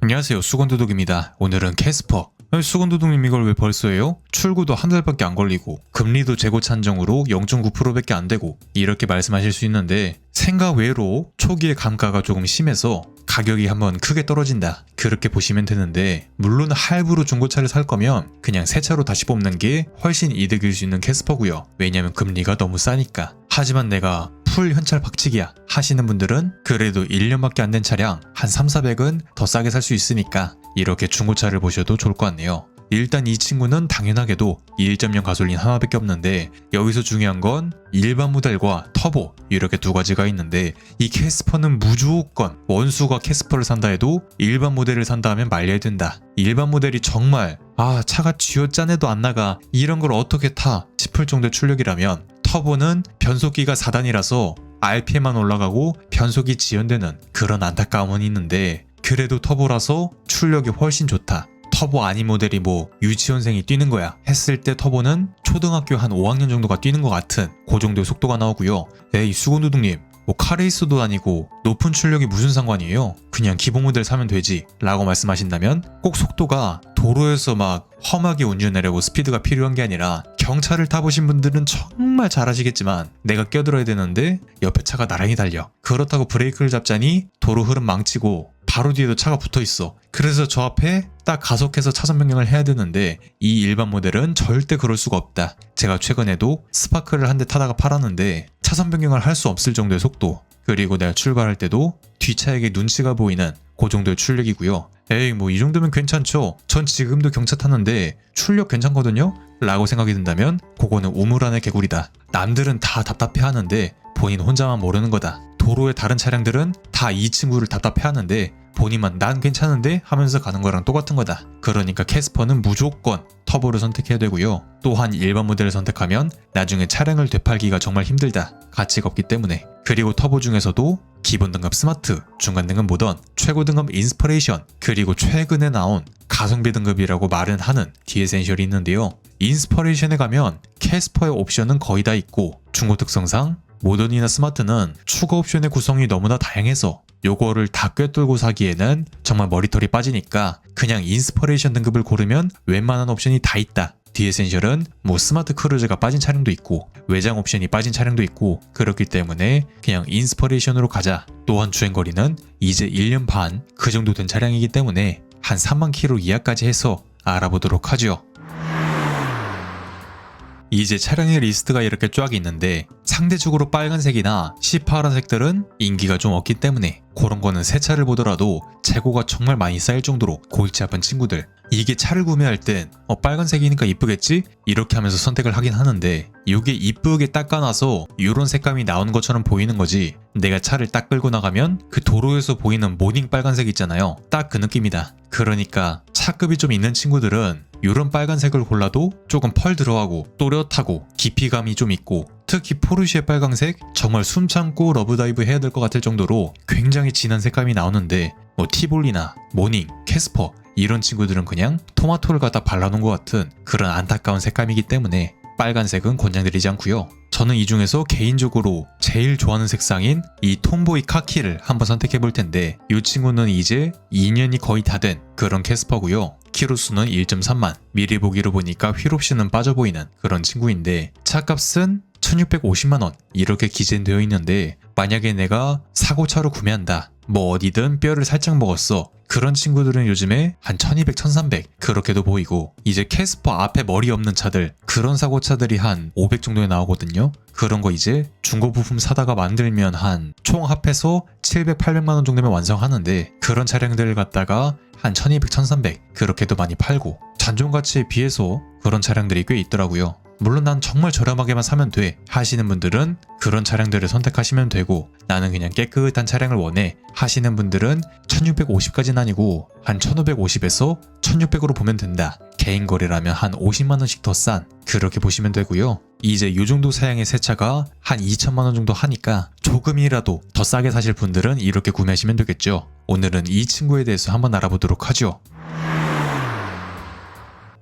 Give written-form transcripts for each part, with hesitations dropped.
안녕하세요, 수건도둑입니다. 오늘은 캐스퍼. 수건도둑님 이걸 왜 벌써 해요? 출고도 한 달밖에 안 걸리고 금리도 재고 찬정으로 0.9%밖에 안 되고 이렇게 말씀하실 수 있는데 생각 외로 초기에 감가가 조금 심해서 가격이 한번 크게 떨어진다, 그렇게 보시면 되는데, 물론 할부로 중고차를 살 거면 그냥 새 차로 다시 뽑는 게 훨씬 이득일 수 있는 캐스퍼고요. 왜냐면 금리가 너무 싸니까. 하지만 내가 풀 현찰 박치기야 하시는 분들은 그래도 1년밖에 안 된 차량 한 3,400은 더 싸게 살 수 있으니까 이렇게 중고차를 보셔도 좋을 것 같네요. 일단 이 친구는 당연하게도 1.0 가솔린 하나밖에 없는데, 여기서 중요한 건 일반 모델과 터보 이렇게 두 가지가 있는데, 이 캐스퍼는 무조건 원수가 캐스퍼를 산다 해도 일반 모델을 산다 하면 말려야 된다. 일반 모델이 정말 차가 쥐어짜내도 안 나가, 이런 걸 어떻게 타 싶을 정도의 출력이라면, 터보는 변속기가 4단이라서 RPM만 올라가고 변속이 지연되는 그런 안타까움은 있는데, 그래도 터보라서 출력이 훨씬 좋다. 터보 아닌 모델이 뭐 유치원생이 뛰는 거야 했을 때 터보는 초등학교 한 5학년 정도가 뛰는 것 같은 그 정도의 속도가 나오고요. 에이 수건도둑님, 뭐 카레이스도 아니고 높은 출력이 무슨 상관이에요? 그냥 기본 모델 사면 되지 라고 말씀하신다면, 꼭 속도가 도로에서 막 험하게 운전하려고 스피드가 필요한 게 아니라, 경차를 타보신 분들은 정말 잘 아시겠지만 내가 껴들어야 되는데 옆에 차가 나란히 달려. 그렇다고 브레이크를 잡자니 도로 흐름 망치고 바로 뒤에도 차가 붙어있어. 그래서 저 앞에 딱 가속해서 차선 변경을 해야 되는데, 이 일반 모델은 절대 그럴 수가 없다. 제가 최근에도 스파크를 한 대 타다가 팔았는데 차선 변경을 할 수 없을 정도의 속도, 그리고 내가 출발할 때도 뒷차에게 눈치가 보이는 그 정도의 출력이고요. 에이 뭐 이 정도면 괜찮죠? 전 지금도 경차 타는데 출력 괜찮거든요? 라고 생각이 든다면 그거는 우물 안의 개구리다. 남들은 다 답답해하는데 본인 혼자만 모르는 거다. 도로의 다른 차량들은 다 이 친구를 답답해하는데 본인만 난 괜찮은데 하면서 가는 거랑 똑같은 거다. 그러니까 캐스퍼는 무조건 터보를 선택해야 되고요. 또한 일반 모델을 선택하면 나중에 차량을 되팔기가 정말 힘들다. 가치가 없기 때문에. 그리고 터보 중에서도 기본 등급 스마트, 중간 등급 모던, 최고 등급 인스퍼레이션, 그리고 최근에 나온 가성비 등급이라고 말은 하는 디에센셜이 있는데요. 인스퍼레이션에 가면 캐스퍼의 옵션은 거의 다 있고, 중고 특성상 모던이나 스마트는 추가 옵션의 구성이 너무나 다양해서 요거를 다 꿰뚫고 사기에는 정말 머리털이 빠지니까 그냥 인스퍼레이션 등급을 고르면 웬만한 옵션이 다 있다. 디에센셜은 뭐 스마트 크루즈가 빠진 차량도 있고 외장 옵션이 빠진 차량도 있고, 그렇기 때문에 그냥 인스퍼레이션으로 가자. 또한 주행거리는 이제 1년 반 그 정도 된 차량이기 때문에 한 3만 킬로 이하까지 해서 알아보도록 하죠. 이제 차량의 리스트가 이렇게 쫙 있는데, 상대적으로 빨간색이나 시파란색들은 인기가 좀 없기 때문에 그런 거는 새 차를 보더라도 재고가 정말 많이 쌓일 정도로 골치 아픈 친구들, 이게 차를 구매할 땐 빨간색이니까 이쁘겠지? 이렇게 하면서 선택을 하긴 하는데, 이게 이쁘게 닦아놔서 이런 색감이 나오는 것처럼 보이는 거지, 내가 차를 딱 끌고 나가면 그 도로에서 보이는 모닝 빨간색 있잖아요. 딱 그 느낌이다. 그러니까 차급이 좀 있는 친구들은 이런 빨간색을 골라도 조금 펄 들어가고 또렷하고 깊이감이 좀 있고, 특히 포르쉐 빨강색 정말 숨 참고 러브다이브 해야 될 것 같을 정도로 굉장히 진한 색감이 나오는데, 뭐 티볼리나 모닝, 캐스퍼 이런 친구들은 그냥 토마토를 갖다 발라놓은 것 같은 그런 안타까운 색감이기 때문에 빨간색은 권장드리지 않고요. 저는 이 중에서 개인적으로 제일 좋아하는 색상인 이 톰보이 카키를 한번 선택해 볼 텐데, 이 친구는 이제 2년이 거의 다 된 그런 캐스퍼고요. 키로수는 1.3만, 미리 보기로 보니까 휠옵션은 빠져 보이는 그런 친구인데, 차값은 1,650만원 이렇게 기재되어 있는데, 만약에 내가 사고차로 구매한다, 뭐 어디든 뼈를 살짝 먹었어, 그런 친구들은 요즘에 한 1200, 1300 그렇게도 보이고, 이제 캐스퍼 앞에 머리 없는 차들, 그런 사고차들이 한 500 정도에 나오거든요. 그런 거 이제 중고 부품 사다가 만들면 한 총 합해서 700, 800만원 정도면 완성하는데, 그런 차량들을 갖다가 한 1200, 1300 그렇게도 많이 팔고, 잔존가치에 비해서 그런 차량들이 꽤 있더라고요. 물론 난 정말 저렴하게만 사면 돼 하시는 분들은 그런 차량들을 선택하시면 되고, 나는 그냥 깨끗한 차량을 원해 하시는 분들은 1650까지는 아니고 한 1550에서 1600으로 보면 된다. 개인 거래라면 한 50만원씩 더 싼 그렇게 보시면 되고요. 이제 요 정도 사양의 새 차가 한 2천만원 정도 하니까 조금이라도 더 싸게 사실 분들은 이렇게 구매하시면 되겠죠. 오늘은 이 친구에 대해서 한번 알아보도록 하죠.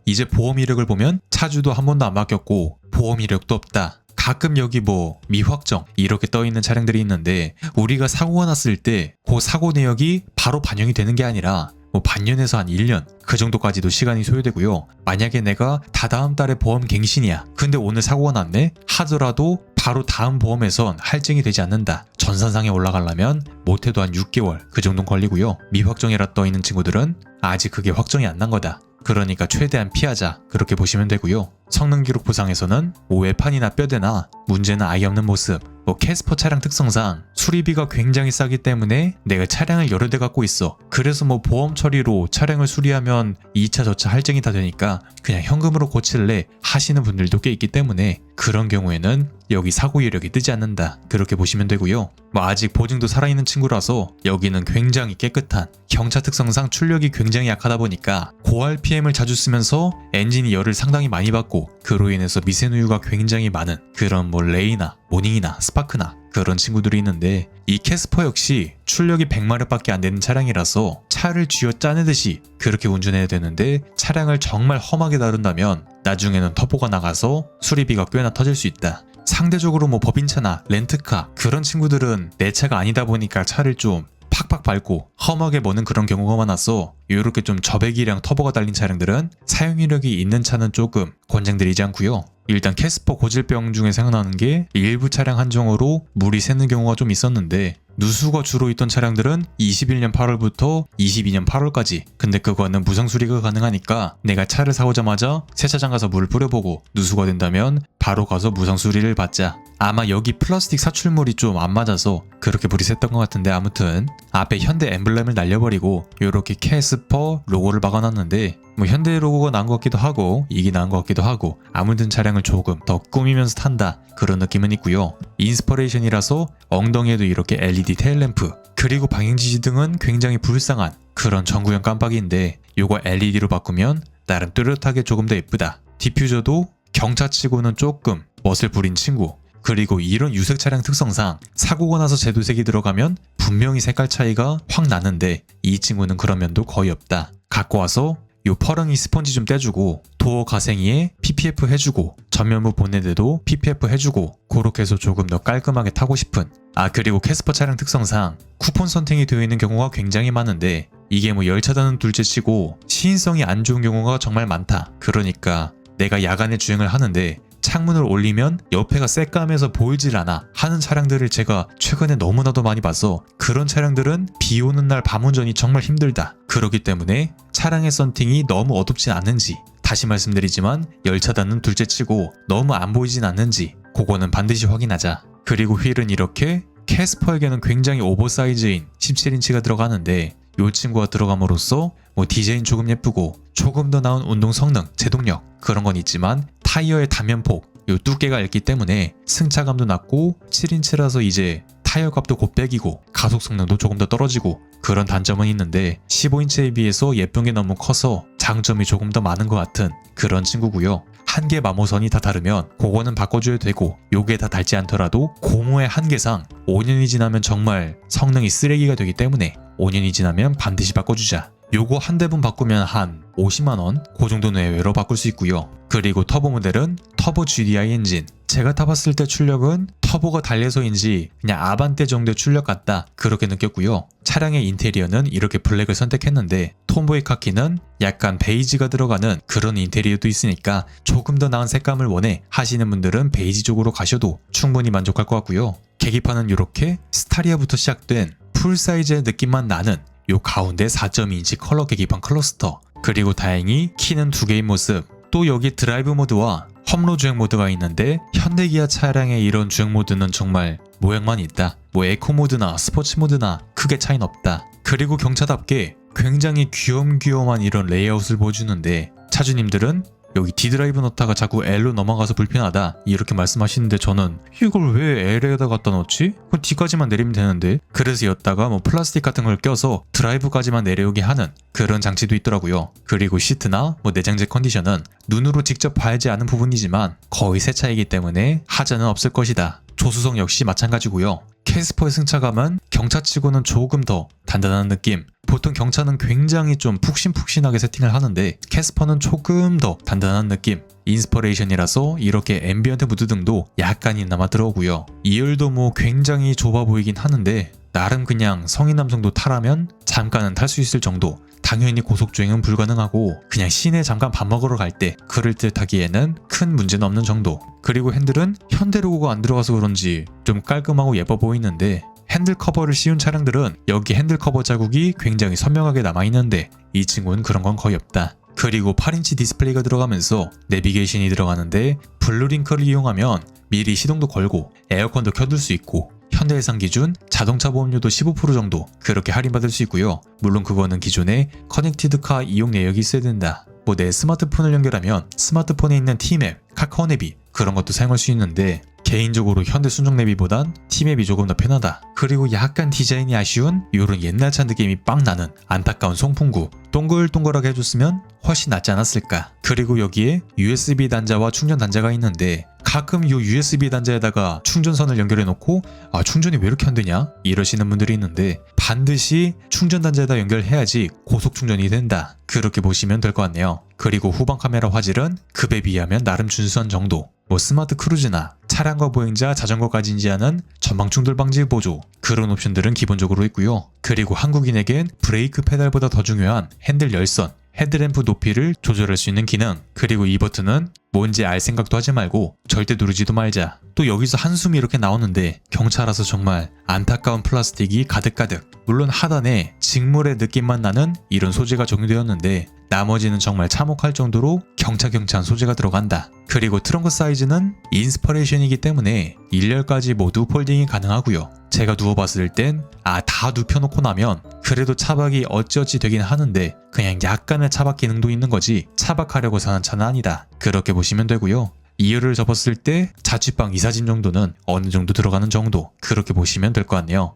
이제 보험 이력을 보면 차주도 한 번도 안 바뀌었고 보험 이력도 없다. 가끔 여기 뭐 미확정 이렇게 떠있는 차량들이 있는데, 우리가 사고가 났을 때 그 사고 내역이 바로 반영이 되는 게 아니라 뭐 반년에서 한 1년 그 정도까지도 시간이 소요되고요. 만약에 내가 다다음 달에 보험 갱신이야. 근데 오늘 사고가 났네? 하더라도 바로 다음 보험에선 할증이 되지 않는다. 전산상에 올라가려면 못해도 한 6개월 그 정도 걸리고요. 미확정이라 떠있는 친구들은 아직 그게 확정이 안 난 거다. 그러니까 최대한 피하자. 그렇게 보시면 되고요. 성능 기록 보상에서는 뭐 외판이나 뼈대나 문제는 아예 없는 모습, 뭐 캐스퍼 차량 특성상 수리비가 굉장히 싸기 때문에 내가 차량을 여러 대 갖고 있어. 그래서 뭐 보험 처리로 차량을 수리하면 2차 저차 할증이 다 되니까 그냥 현금으로 고칠래 하시는 분들도 꽤 있기 때문에 그런 경우에는 여기 사고 이력이 뜨지 않는다. 그렇게 보시면 되고요. 뭐 아직 보증도 살아있는 친구라서 여기는 굉장히 깨끗한, 경차 특성상 출력이 굉장히 약하다 보니까 고RPM을 자주 쓰면서 엔진이 열을 상당히 많이 받고 그로 인해서 미세누유가 굉장히 많은 그런 뭐 레이나 모닝이나 스파크나 그런 친구들이 있는데, 이 캐스퍼 역시 출력이 100마력밖에 안 되는 차량이라서 차를 쥐어 짜내듯이 그렇게 운전해야 되는데, 차량을 정말 험하게 다룬다면 나중에는 터보가 나가서 수리비가 꽤나 터질 수 있다. 상대적으로 뭐 법인차나 렌트카 그런 친구들은 내 차가 아니다 보니까 차를 좀 팍팍 밟고 험하게 머는 그런 경우가 많아서 이렇게 좀 저배기량 터보가 달린 차량들은 사용 이력이 있는 차는 조금 권장드리지 않고요. 일단 캐스퍼 고질병 중에 생각나는 게 일부 차량 한정으로 물이 새는 경우가 좀 있었는데, 누수가 주로 있던 차량들은 21년 8월부터 22년 8월까지, 근데 그거는 무상 수리가 가능하니까 내가 차를 사오자마자 세차장 가서 물을 뿌려보고 누수가 된다면 바로 가서 무상 수리를 받자. 아마 여기 플라스틱 사출물이 좀 안 맞아서 그렇게 물이 샜던 것 같은데, 아무튼 앞에 현대 엠블렘을 날려버리고 이렇게 캐스퍼 로고를 박아놨는데, 뭐 현대 로고가 나은 것 같기도 하고 이게 나은 것 같기도 하고, 아무튼 차량을 조금 더 꾸미면서 탄다 그런 느낌은 있고요. 인스퍼레이션이라서 엉덩이에도 이렇게 LED 테일램프, 그리고 방향지시 등은 굉장히 불쌍한 그런 전구형 깜빡이인데 요거 LED로 바꾸면 나름 뚜렷하게 조금 더 예쁘다. 디퓨저도 경차치고는 조금 멋을 부린 친구. 그리고 이런 유색 차량 특성상 사고가 나서 제도색이 들어가면 분명히 색깔 차이가 확 나는데 이 친구는 그런 면도 거의 없다. 갖고 와서 요 퍼렁이 스펀지 좀 떼주고 도어 가생이에 PPF 해주고 전면부 본네트도 PPF 해주고 그렇게 해서 조금 더 깔끔하게 타고 싶은. 그리고 캐스퍼 차량 특성상 쿠폰 선팅이 되어 있는 경우가 굉장히 많은데, 이게 뭐 열차단은 둘째치고 시인성이 안 좋은 경우가 정말 많다. 그러니까 내가 야간에 주행을 하는데 창문을 올리면 옆에가 새까매서 보이질 않아 하는 차량들을 제가 최근에 너무나도 많이 봐서, 그런 차량들은 비 오는 날 밤 운전이 정말 힘들다. 그렇기 때문에 차량의 썬팅이 너무 어둡진 않는지, 다시 말씀드리지만 열차단은 둘째치고 너무 안 보이진 않는지 그거는 반드시 확인하자. 그리고 휠은 이렇게 캐스퍼에게는 굉장히 오버사이즈인 17인치가 들어가는데, 이 친구가 들어감으로써 뭐 디자인 조금 예쁘고 조금 더 나은 운동 성능, 제동력 그런 건 있지만 타이어의 단면폭, 요 두께가 얇기 때문에 승차감도 낮고 7인치라서 이제 타이어 값도 곱빼기고 가속 성능도 조금 더 떨어지고 그런 단점은 있는데, 15인치에 비해서 예쁜 게 너무 커서 장점이 조금 더 많은 것 같은 그런 친구고요. 한계 마모선이 다 다르면 그거는 바꿔줘야 되고, 요게 다 닳지 않더라도 고무의 한계상 5년이 지나면 정말 성능이 쓰레기가 되기 때문에 5년이 지나면 반드시 바꿔주자. 요거 한 대분 바꾸면 한 50만원 그 정도 내외로 바꿀 수 있고요. 그리고 터보 모델은 터보 GDI 엔진. 제가 타봤을 때 출력은 터보가 달려서인지 그냥 아반떼 정도의 출력 같다 그렇게 느꼈고요. 차량의 인테리어는 이렇게 블랙을 선택했는데, 톰보이 카키는 약간 베이지가 들어가는 그런 인테리어도 있으니까 조금 더 나은 색감을 원해 하시는 분들은 베이지 쪽으로 가셔도 충분히 만족할 것 같고요. 계기판은 이렇게 스타리아부터 시작된 풀사이즈의 느낌만 나는 요 가운데 4.2인치 컬러 계기판 클러스터, 그리고 다행히 키는 2개인 모습. 또 여기 드라이브 모드와 험로 주행 모드가 있는데, 현대기아 차량의 이런 주행 모드는 정말 모양만 있다. 뭐 에코 모드나 스포츠 모드나 크게 차이는 없다. 그리고 경차답게 굉장히 귀염귀염한 이런 레이아웃을 보여주는데, 차주님들은 여기 D드라이브 넣다가 자꾸 L로 넘어가서 불편하다 이렇게 말씀하시는데, 저는 이걸 왜 L에다 갖다 넣지? 그럼 D까지만 내리면 되는데. 그래서 였다가 뭐 플라스틱 같은 걸 껴서 드라이브까지만 내려오게 하는 그런 장치도 있더라고요. 그리고 시트나 뭐 내장재 컨디션은 눈으로 직접 봐야지 않은 부분이지만 거의 새 차이기 때문에 하자는 없을 것이다. 조수석 역시 마찬가지고요. 캐스퍼의 승차감은 경차치고는 조금 더 단단한 느낌. 보통 경차는 굉장히 좀 푹신푹신하게 세팅을 하는데 캐스퍼는 조금 더 단단한 느낌. 인스퍼레이션이라서 이렇게 앰비언트 무드 등도 약간이나마 들어오고요. 2열도 뭐 굉장히 좁아 보이긴 하는데 나름 그냥 성인 남성도 타라면 잠깐은 탈 수 있을 정도 당연히 고속주행은 불가능하고 그냥 시내 잠깐 밥 먹으러 갈 때 그럴 듯 하기에는 큰 문제는 없는 정도. 그리고 핸들은 현대 로고가 안 들어가서 그런지 좀 깔끔하고 예뻐 보이는데 핸들 커버를 씌운 차량들은 여기 핸들 커버 자국이 굉장히 선명하게 남아있는데 이 친구는 그런 건 거의 없다. 그리고 8인치 디스플레이가 들어가면서 내비게이션이 들어가는데 블루링크를 이용하면 미리 시동도 걸고 에어컨도 켜둘 수 있고 현대해상 기준 자동차 보험료도 15% 정도 그렇게 할인받을 수 있고요. 물론 그거는 기존에 커넥티드카 이용 내역이 있어야 된다. 뭐 내 스마트폰을 연결하면 스마트폰에 있는 T맵, 카카오 내비 그런 것도 사용할 수 있는데 개인적으로 현대 순정 내비보단 T맵이 조금 더 편하다. 그리고 약간 디자인이 아쉬운 요런 옛날 차 느낌이 빵 나는 안타까운 송풍구 동글동글하게 해줬으면 훨씬 낫지 않았을까. 그리고 여기에 USB 단자와 충전 단자가 있는데 가끔 이 USB 단자에다가 충전선을 연결해 놓고 충전이 왜 이렇게 안 되냐 이러시는 분들이 있는데 반드시 충전 단자에다 연결해야지 고속 충전이 된다. 그렇게 보시면 될 것 같네요. 그리고 후방 카메라 화질은 급에 비하면 나름 준수한 정도. 뭐 스마트 크루즈나 차량과 보행자, 자전거까지 인지하는 전방 충돌 방지 보조 그런 옵션들은 기본적으로 있고요. 그리고 한국인에겐 브레이크 페달보다 더 중요한 핸들 열선, 헤드램프 높이를 조절할 수 있는 기능. 그리고 이 버튼은 뭔지 알 생각도 하지 말고 절대 누르지도 말자. 또 여기서 한숨이 이렇게 나오는데 경차라서 정말 안타까운 플라스틱이 가득가득. 물론 하단에 직물의 느낌만 나는 이런 소재가 적용되었는데 나머지는 정말 참혹할 정도로 경차한 소재가 들어간다. 그리고 트렁크 사이즈는 인스퍼레이션이기 때문에 1열까지 모두 폴딩이 가능하고요. 제가 누워봤을 땐 다 눕혀놓고 나면 그래도 차박이 어찌어찌 되긴 하는데 그냥 약간의 차박 기능도 있는 거지 차박하려고 사는 차는 아니다. 그렇게 보시면 되고요. 2열을 접었을 때 자취방 이사짐 정도는 어느 정도 들어가는 정도 그렇게 보시면 될 것 같네요.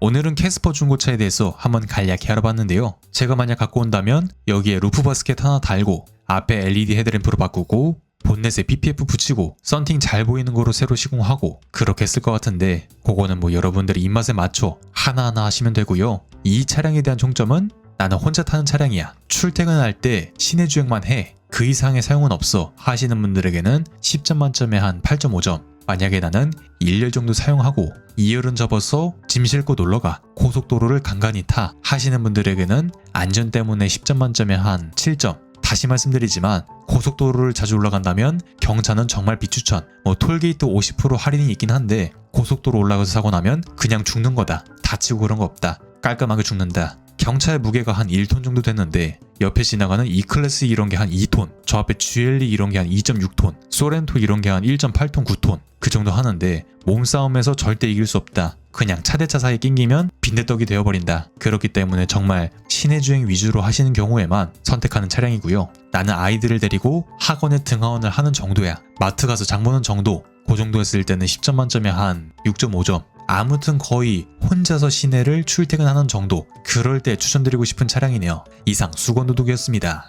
오늘은 캐스퍼 중고차에 대해서 한번 간략히 알아봤는데요. 제가 만약 갖고 온다면 여기에 루프 바스켓 하나 달고 앞에 LED 헤드램프로 바꾸고 본넷에 PPF 붙이고 썬팅 잘 보이는 거로 새로 시공하고 그렇게 했을 것 같은데 그거는 뭐 여러분들의 입맛에 맞춰 하나하나 하시면 되고요. 이 차량에 대한 총점은 나는 혼자 타는 차량이야. 출퇴근할 때 시내 주행만 해. 그 이상의 사용은 없어 하시는 분들에게는 10점 만점에 한 8.5점. 만약에 나는 1열 정도 사용하고 2열은 접어서 짐 싣고 놀러가 고속도로를 간간히 타 하시는 분들에게는 안전 때문에 10점 만점에 한 7점. 다시 말씀드리지만 고속도로를 자주 올라간다면 경차는 정말 비추천. 뭐 톨게이트 50% 할인이 있긴 한데 고속도로 올라가서 사고 나면 그냥 죽는 거다. 다치고 그런 거 없다. 깔끔하게 죽는다. 경차의 무게가 한 1톤 정도 됐는데 옆에 지나가는 E클래스 이런 게 한 2톤, 저 앞에 GLE 이런 게 한 2.6톤, 소렌토 이런 게 한 1.8톤, 9톤 그 정도 하는데 몸싸움에서 절대 이길 수 없다. 그냥 차 대 차 사이에 낑기면 빈대떡이 되어버린다. 그렇기 때문에 정말 시내 주행 위주로 하시는 경우에만 선택하는 차량이고요. 나는 아이들을 데리고 학원에 등하원을 하는 정도야. 마트 가서 장 보는 정도. 그 정도 했을 때는 10점 만점에 한 6.5점. 아무튼 거의 혼자서 시내를 출퇴근하는 정도. 그럴 때 추천드리고 싶은 차량이네요. 이상 수건도둑이었습니다.